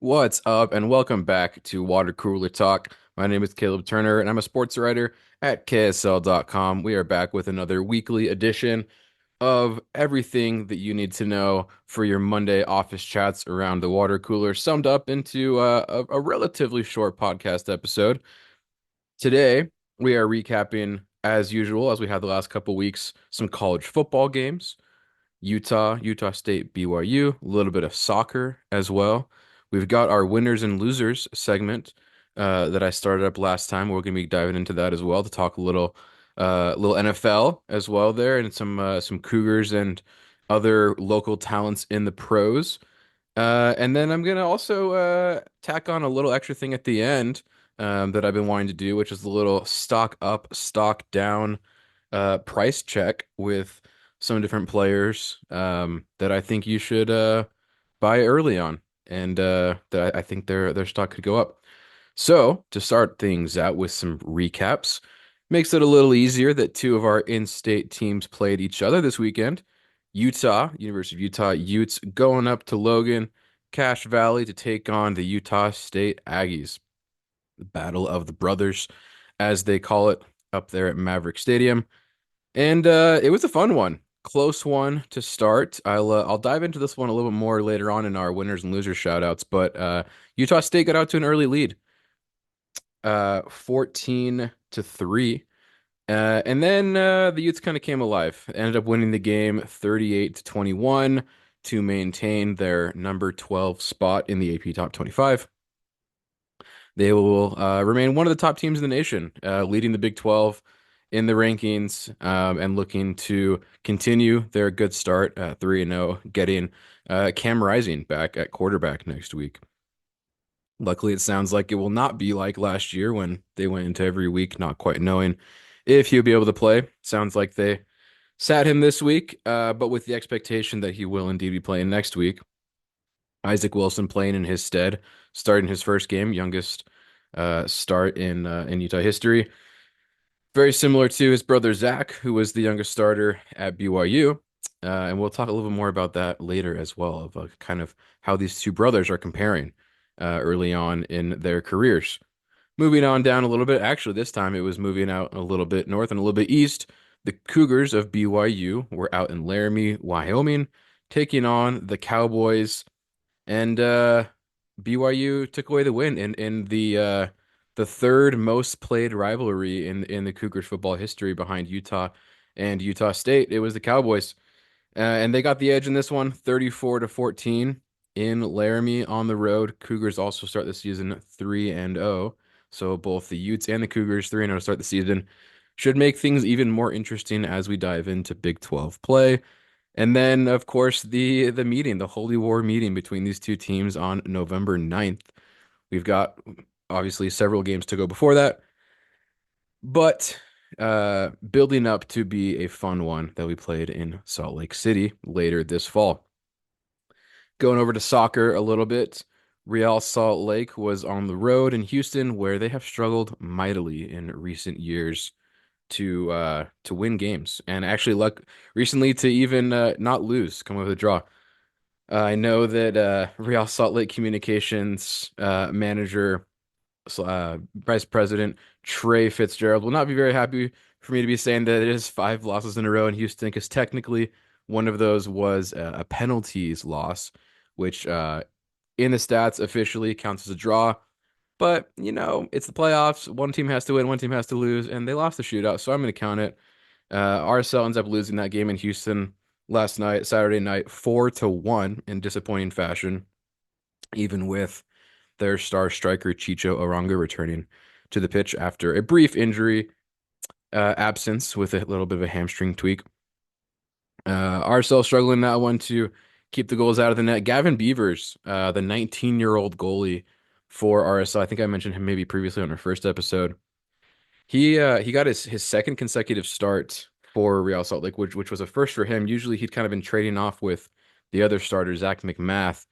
What's up, and welcome back to Watercooler Talk. My name is Caleb Turner, and I'm a sports writer at KSL.com. We are back with another weekly edition of everything that you need to know for your Monday office chats around the water cooler, summed up into a relatively short podcast episode. Today, we are recapping, as usual, as we had the last couple weeks, some college football games. Utah State, BYU, a little bit of soccer as well. We've got our winners and losers segment that I started up last time. We're going to be diving into that as well to talk a little NFL as well there, and some Cougars and other local talents in the pros. And then I'm gonna also tack on a little extra thing at the end that I've been wanting to do, which is the little stock up, stock down price check with some different players that I think you should buy early on, and that I think their stock could go up. So to start things out with some recaps, makes it a little easier that two of our in-state teams played each other this weekend. University of Utah Utes going up to Logan, Cache Valley to take on the Utah State Aggies. The Battle of the Brothers, as they call it, up there at Maverick Stadium. And it was a fun one. Close one to start. I'll dive into this one a little bit more later on in our winners and losers shout outs, but Utah State got out to an early lead, 14 to 3. And then the Utes kind of came alive. Ended up winning the game 38 to 21 to maintain their number 12 spot in the AP Top 25. They will remain one of the top teams in the nation, leading the Big 12 in the rankings, and looking to continue their good start at 3-0, getting Cam Rising back at quarterback next week. Luckily, it sounds like it will not be like last year when they went into every week not quite knowing if he'll be able to play. Sounds like they sat him this week, but with the expectation that he will indeed be playing next week. Isaac Wilson playing in his stead, starting his first game, youngest start in Utah history. Very similar to his brother Zach, who was the youngest starter at BYU. And we'll talk a little bit more about that later as well, of kind of how these two brothers are comparing early on in their careers. Moving on down a little bit, actually, this time it was moving out a little bit north and a little bit east. The Cougars of BYU were out in Laramie, Wyoming, taking on the Cowboys, and BYU took away the win in the third most played rivalry in the Cougars football history behind Utah and Utah State. It was the Cowboys. And they got the edge in this one, 34 to 14 in Laramie on the road. Cougars also start the season 3-0. So both the Utes and the Cougars 3-0 to start the season. Should make things even more interesting as we dive into Big 12 play. And then, of course, the meeting, the Holy War meeting between these two teams on November 9th. We've got obviously several games to go before that, but building up to be a fun one that we played in Salt Lake City later this fall. Going over to soccer a little bit, Real Salt Lake was on the road in Houston, where they have struggled mightily in recent years to win games, and actually luck recently to even not lose, come up with a draw. I know that Real Salt Lake Communications manager, Vice President Trey Fitzgerald will not be very happy for me to be saying that it is 5 losses in a row in Houston, because technically one of those was a penalties loss, which in the stats officially counts as a draw. But, it's the playoffs. One team has to win, one team has to lose, and they lost the shootout, so I'm going to count it. RSL ends up losing that game in Houston last night, Saturday night, 4-1 in disappointing fashion, even with their star striker Chicho Arango returning to the pitch after a brief injury absence with a little bit of a hamstring tweak. RSL struggling that one to keep the goals out of the net. Gavin Beavers, the 19-year-old goalie for RSL, I think I mentioned him maybe previously on our first episode. He got his second consecutive start for Real Salt Lake, which was a first for him. Usually he'd kind of been trading off with the other starter, Zach McMath.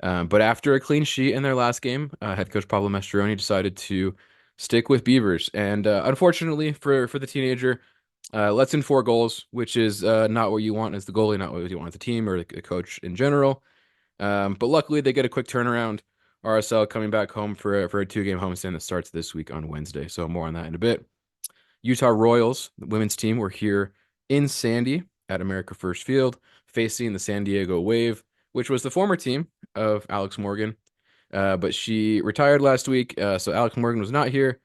But after a clean sheet in their last game, head coach Pablo Mastroeni decided to stick with Beavers. And unfortunately for the teenager, lets in 4 goals, which is not what you want as the goalie, not what you want as the team or the coach in general. But luckily they get a quick turnaround, RSL coming back home for a two-game homestand that starts this week on Wednesday. So more on that in a bit. Utah Royals, the women's team, were here in Sandy at America First Field, facing the San Diego Wave, which was the former team of Alex Morgan. But she retired last week, so Alex Morgan was not here.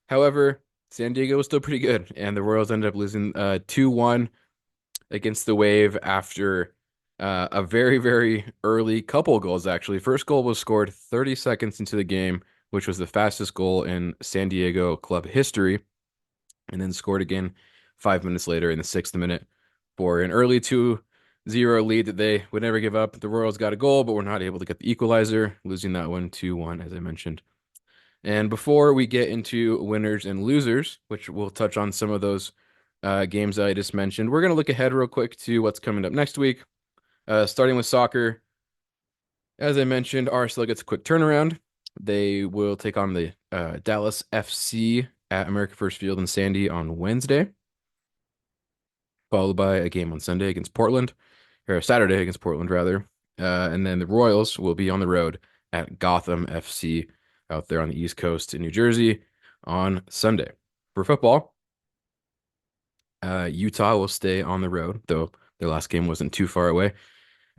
However, San Diego was still pretty good, and the Royals ended up losing 2-1 against the Wave after a very, very early couple goals, actually. First goal was scored 30 seconds into the game, which was the fastest goal in San Diego club history, and then scored again 5 minutes later in the sixth minute for an early 2-0 lead that they would never give up. The Royals got a goal, but were not able to get the equalizer, losing that one 2-1, as I mentioned. And before we get into winners and losers, which we'll touch on some of those games that I just mentioned, we're going to look ahead real quick to what's coming up next week. Starting with soccer, as I mentioned, RSL gets a quick turnaround. They will take on the Dallas FC at America First Field in Sandy on Wednesday, followed by a game on Sunday against Portland, or Saturday against Portland, rather. And then the Royals will be on the road at Gotham FC out there on the East Coast in New Jersey on Sunday. For football, Utah will stay on the road, though their last game wasn't too far away.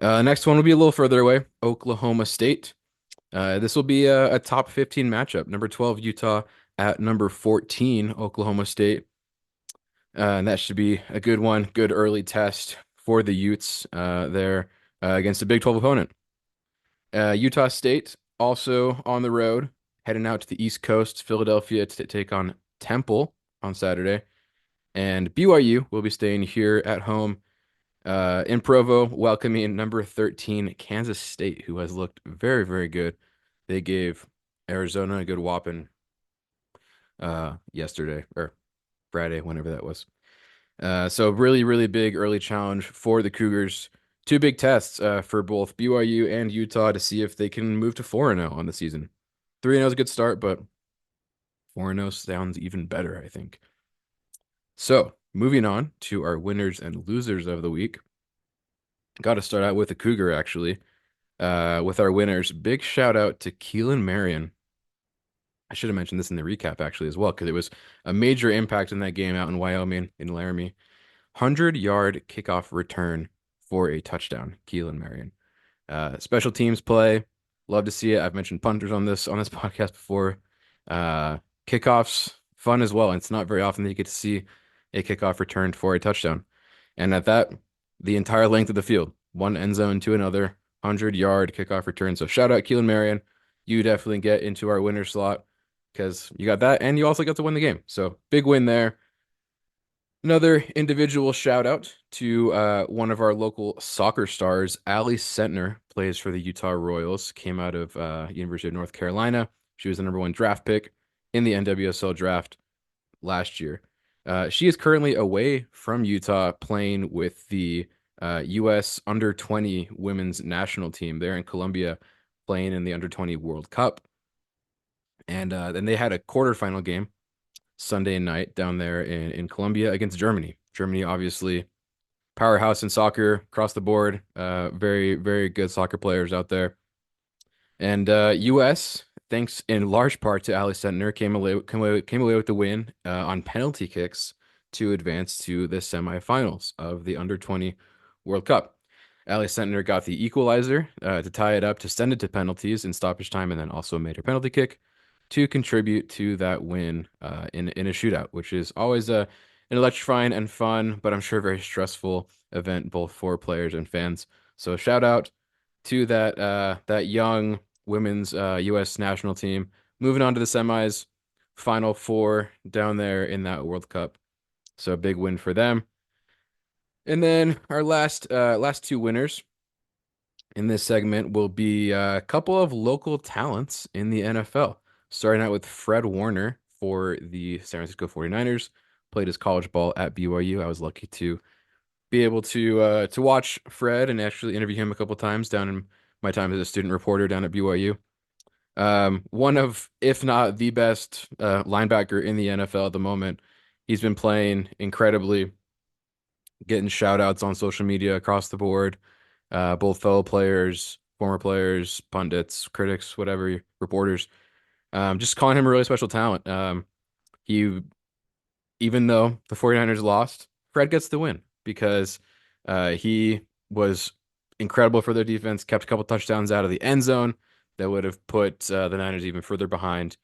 Next one will be a little further away, Oklahoma State. This will be a top 15 matchup. Number 12, Utah at number 14, Oklahoma State. And that should be a good one, good early test for the Utes there against a Big 12 opponent. Utah State also on the road, heading out to the East Coast, Philadelphia to take on Temple on Saturday. And BYU will be staying here at home in Provo, welcoming number 13, Kansas State, who has looked very, very good. They gave Arizona a good whopping yesterday or Friday, whenever that was. So really, really big early challenge for the Cougars. Two big tests for both BYU and Utah to see if they can move to 4-0 on the season. 3-0 is a good start, but 4-0 sounds even better, I think. So moving on to our winners and losers of the week. Got to start out with the Cougar, actually. With our winners, big shout out to Keelan Marion. I should have mentioned this in the recap, actually, as well, because it was a major impact in that game out in Wyoming, in Laramie. 100-yard kickoff return for a touchdown, Keelan Marion. Special teams play, love to see it. I've mentioned punters on this podcast before. Kickoffs, fun as well. And it's not very often that you get to see a kickoff returned for a touchdown. And at that, the entire length of the field, one end zone to another, 100-yard kickoff return. So shout out Keelan Marion. You definitely get into our winner slot because you got that, and you also got to win the game. So big win there. Another individual shout out to one of our local soccer stars, Allie Sentner, plays for the Utah Royals, came out of University of North Carolina. She was the number one draft pick in the NWSL draft last year. She is currently away from Utah playing with the U.S. under-20 women's national team. They're in Colombia playing in the under-20 World Cup. And then they had a quarterfinal game Sunday night down there in Colombia against Germany. Germany, obviously, powerhouse in soccer across the board. Very, very good soccer players out there. And U.S., thanks in large part to Ali Sentner, came away with the win on penalty kicks to advance to the semifinals of the under-20 World Cup. Ali Sentner got the equalizer to tie it up, to send it to penalties in stoppage time, and then also made her penalty kick to contribute to that win in a shootout, which is always an electrifying and fun, but I'm sure very stressful event both for players and fans. So shout out to that young women's U.S. national team moving on to the semis, Final Four down there in that World Cup. So a big win for them. And then our last two winners in this segment will be a couple of local talents in the NFL. Starting out with Fred Warner for the San Francisco 49ers, played his college ball at BYU. I was lucky to be able to watch Fred and actually interview him a couple times down in my time as a student reporter down at BYU. One of, if not the best linebacker in the NFL at the moment. He's been playing incredibly, getting shout outs on social media across the board, both fellow players, former players, pundits, critics, whatever, reporters, just calling him a really special talent. He, even though the 49ers lost, Fred gets the win because he was incredible for their defense, kept a couple touchdowns out of the end zone that would have put the Niners even further behind,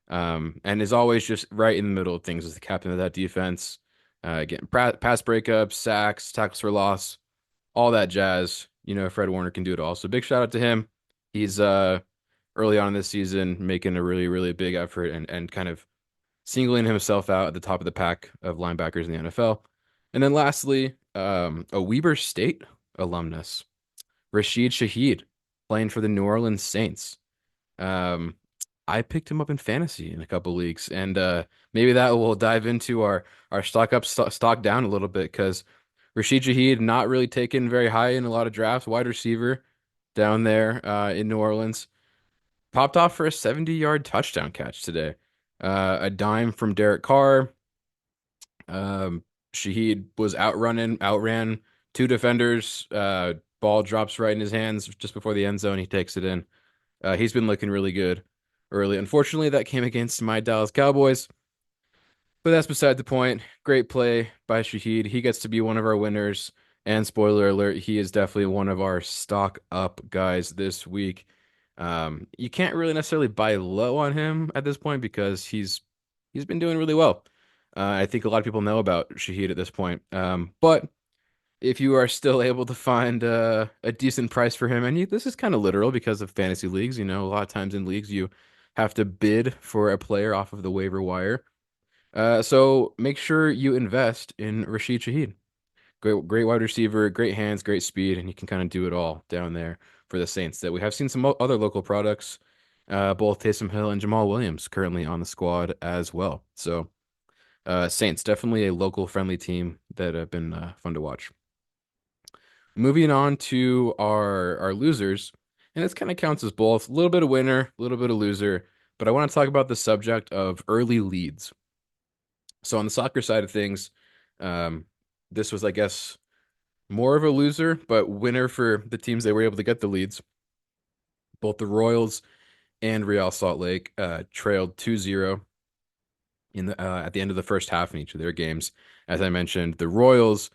and is always just right in the middle of things as the captain of that defense, getting pass breakups, sacks, tackles for loss, all that jazz. Fred Warner can do it all. So big shout out to him. He's early on in this season making a really, really big effort and kind of singling himself out at the top of the pack of linebackers in the NFL. And then lastly, a Weber State alumnus, Rashid Shaheed, playing for the New Orleans Saints. Um, I picked him up in fantasy in a couple leagues, and maybe that will dive into our stock up, stock down a little bit because Rashid Shaheed not really taken very high in a lot of drafts. Wide receiver down there in New Orleans popped off for a 70-yard touchdown catch today. A dime from Derek Carr. Um, Shaheed was outran two defenders. Ball drops right in his hands just before the end zone. He takes it in. He's been looking really good early. Unfortunately, that came against my Dallas Cowboys, but that's beside the point. Great play by Shaheed. He gets to be one of our winners. And spoiler alert, he is definitely one of our stock up guys this week. You can't really necessarily buy low on him at this point because he's been doing really well. I think a lot of people know about Shaheed at this point. But if you are still able to find a decent price for him, and this is kind of literal because of fantasy leagues, a lot of times in leagues you have to bid for a player off of the waiver wire. So make sure you invest in Rashid Shaheed. Great wide receiver, great hands, great speed, and he can kind of do it all down there for the Saints. That we have seen some other local products, both Taysom Hill and Jamal Williams currently on the squad as well. So Saints definitely a local friendly team that have been fun to watch. Moving on to our losers, and this kind of counts as both a little bit of winner, a little bit of loser, but I want to talk about the subject of early leads. So on the soccer side of things, um, this was, I guess, more of a loser, but winner for the teams that were able to get the leads. Both the Royals and Real Salt Lake trailed 2-0 in the at the end of the first half in each of their games. As I mentioned, the Royals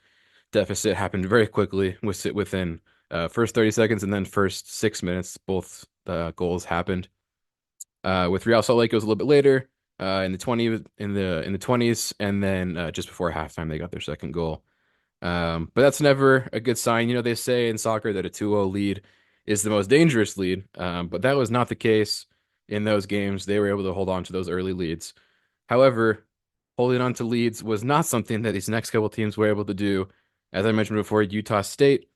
deficit happened very quickly within first 30 seconds and then first 6 minutes. Both goals happened. With Real Salt Lake, it was a little bit later, in the 20s, and then just before halftime, they got their second goal. But that's never a good sign. They say in soccer that a 2-0 lead is the most dangerous lead. But that was not the case in those games. They were able to hold on to those early leads. However, holding on to leads was not something that these next couple teams were able to do. As I mentioned before, Utah State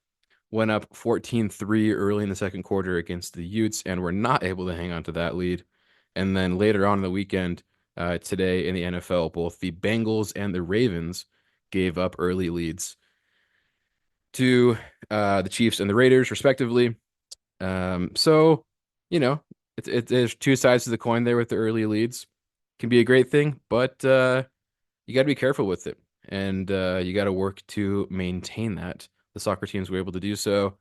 went up 14-3 early in the second quarter against the Utes and were not able to hang on to that lead. And then later on in the weekend, today in the NFL, both the Bengals and the Ravens gave up early leads to the Chiefs and the Raiders, respectively. So, you know, there's two sides to the coin there with the early leads. Can be a great thing, but you got to be careful with it, and you got to work to maintain that. The soccer teams were able to do so.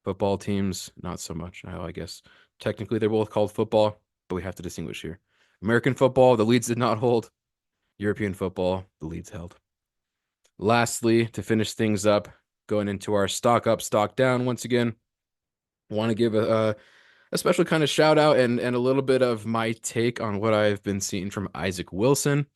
Football teams, not so much. I guess technically they're both called football, but we have to distinguish here. American football, the leads did not hold. European football, the leads held. Lastly, to finish things up, going into our stock up, stock down once again, I want to give a special kind of shout out and a little bit of my take on what I've been seeing from Isaac Wilson.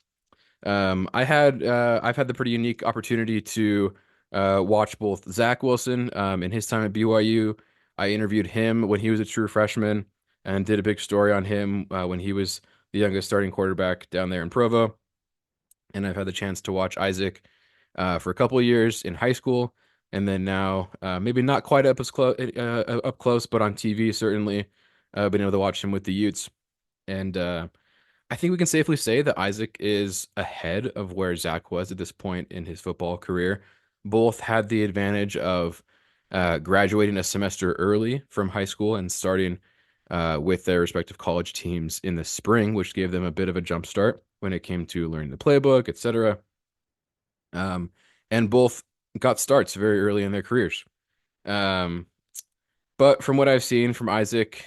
I've had the pretty unique opportunity to watch both Zach Wilson in his time at BYU. I interviewed him when he was a true freshman and did a big story on him when he was the youngest starting quarterback down there in Provo. And I've had the chance to watch Isaac for a couple of years in high school, and then now maybe not quite up close, but on TV certainly. Been able to watch him with the Utes, and I think we can safely say that Isaac is ahead of where Zach was at this point in his football career. Both had the advantage of graduating a semester early from high school and starting with their respective college teams in the spring, which gave them a bit of a jump start when it came to learning the playbook, etc. And both got starts very early in their careers. Um, But from what I've seen from Isaac,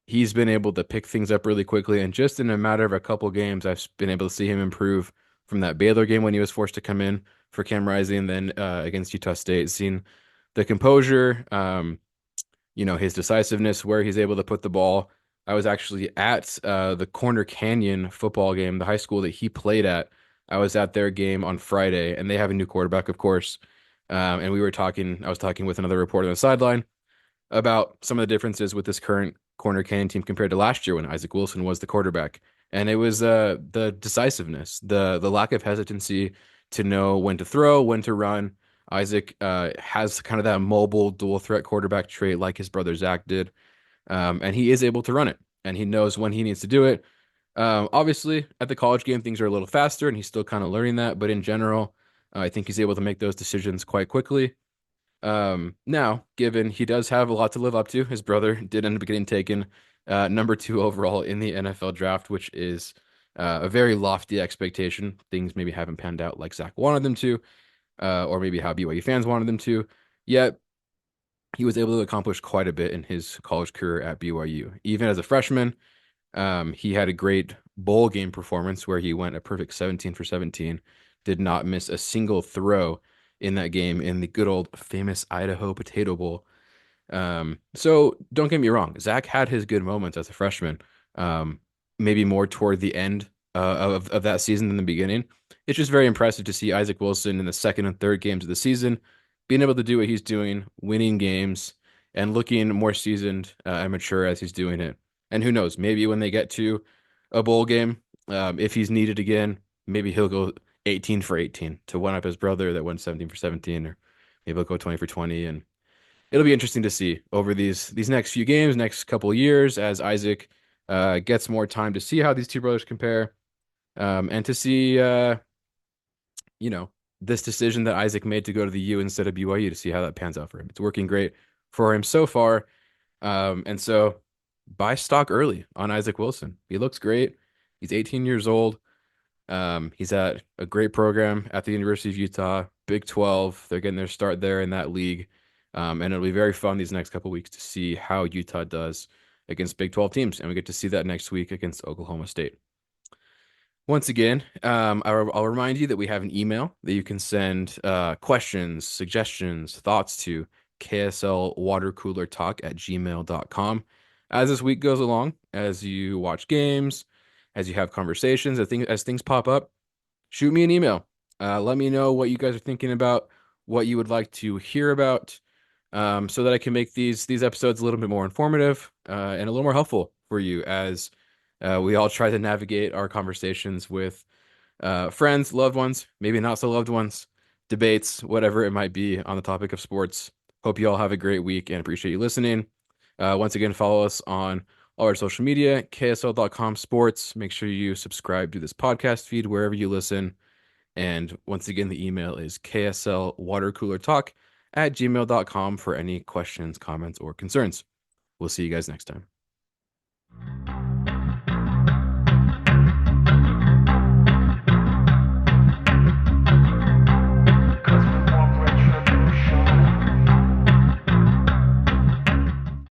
he's been able to pick things up really quickly. And just in a matter of a couple games, I've been able to see him improve from that Baylor game when he was forced to come in for Cam Rising, and then against Utah State, seeing the composure, his decisiveness, where he's able to put the ball. I was actually at the Corner Canyon football game, the high school that he played at. I was at their game on Friday, and they have a new quarterback, of course. And we were talking, I was talking with another reporter on the sideline about some of the differences with this current Corner Canyon team compared to last year when Isaac Wilson was the quarterback. And it was the decisiveness, the lack of hesitancy to know when to throw, when to run. Isaac has kind of that mobile dual threat quarterback trait like his brother Zach did. And he is able to run it, and he knows when he needs to do it. Obviously, at the college game, things are a little faster, and he's still kind of learning that. But in general, I think he's able to make those decisions quite quickly. Now, given he does have a lot to live up to, his brother did end up getting taken number two overall in the NFL draft, which is a very lofty expectation. Things maybe haven't panned out like Zach wanted them to, or maybe how BYU fans wanted them to. Yet he was able to accomplish quite a bit in his college career at BYU. Even as a freshman, he had a great bowl game performance where he went a perfect 17 for 17, did not miss a single throw in that game in the good old famous Idaho Potato Bowl. So don't get me wrong, Zach had his good moments as a freshman, um, maybe more toward the end of that season than the beginning. It's just very impressive to see Isaac Wilson in the second and third games of the season being able to do what he's doing, winning games, and looking more seasoned and mature as he's doing it. And who knows, maybe when they get to a bowl game, if he's needed again, maybe he'll go 18 for 18 to one up his brother that went 17 for 17, or maybe he'll go 20 for 20. And it'll be interesting to see over these next few games, next couple of years, as Isaac gets more time to see how these two brothers compare, and to see you know, this decision that Isaac made to go to the U instead of BYU, to see how that pans out for him. It's working great for him so far. And so buy stock early on Isaac Wilson. He looks great. He's 18 years old. He's at a great program at the University of Utah, Big 12. They're getting their start there in that league. And it'll be very fun these next couple weeks to see how Utah does against Big 12 teams. And we get to see that next week against Oklahoma State. Once again, I'll remind you that we have an email that you can send questions, suggestions, thoughts to kslwatercoolertalk@gmail.com. As this week goes along, as you watch games, as you have conversations, as things pop up, shoot me an email. Let me know what you guys are thinking about, what you would like to hear about, so that I can make these episodes a little bit more informative and a little more helpful for you as we all try to navigate our conversations with friends, loved ones, maybe not so loved ones, debates, whatever it might be on the topic of sports. Hope you all have a great week and appreciate you listening. Once again, follow us on all our social media, ksl.com sports. Make sure you subscribe to this podcast feed wherever you listen. And once again, the email is kslwatercoolertalk@gmail.com for any questions, comments, or concerns. We'll see you guys next time.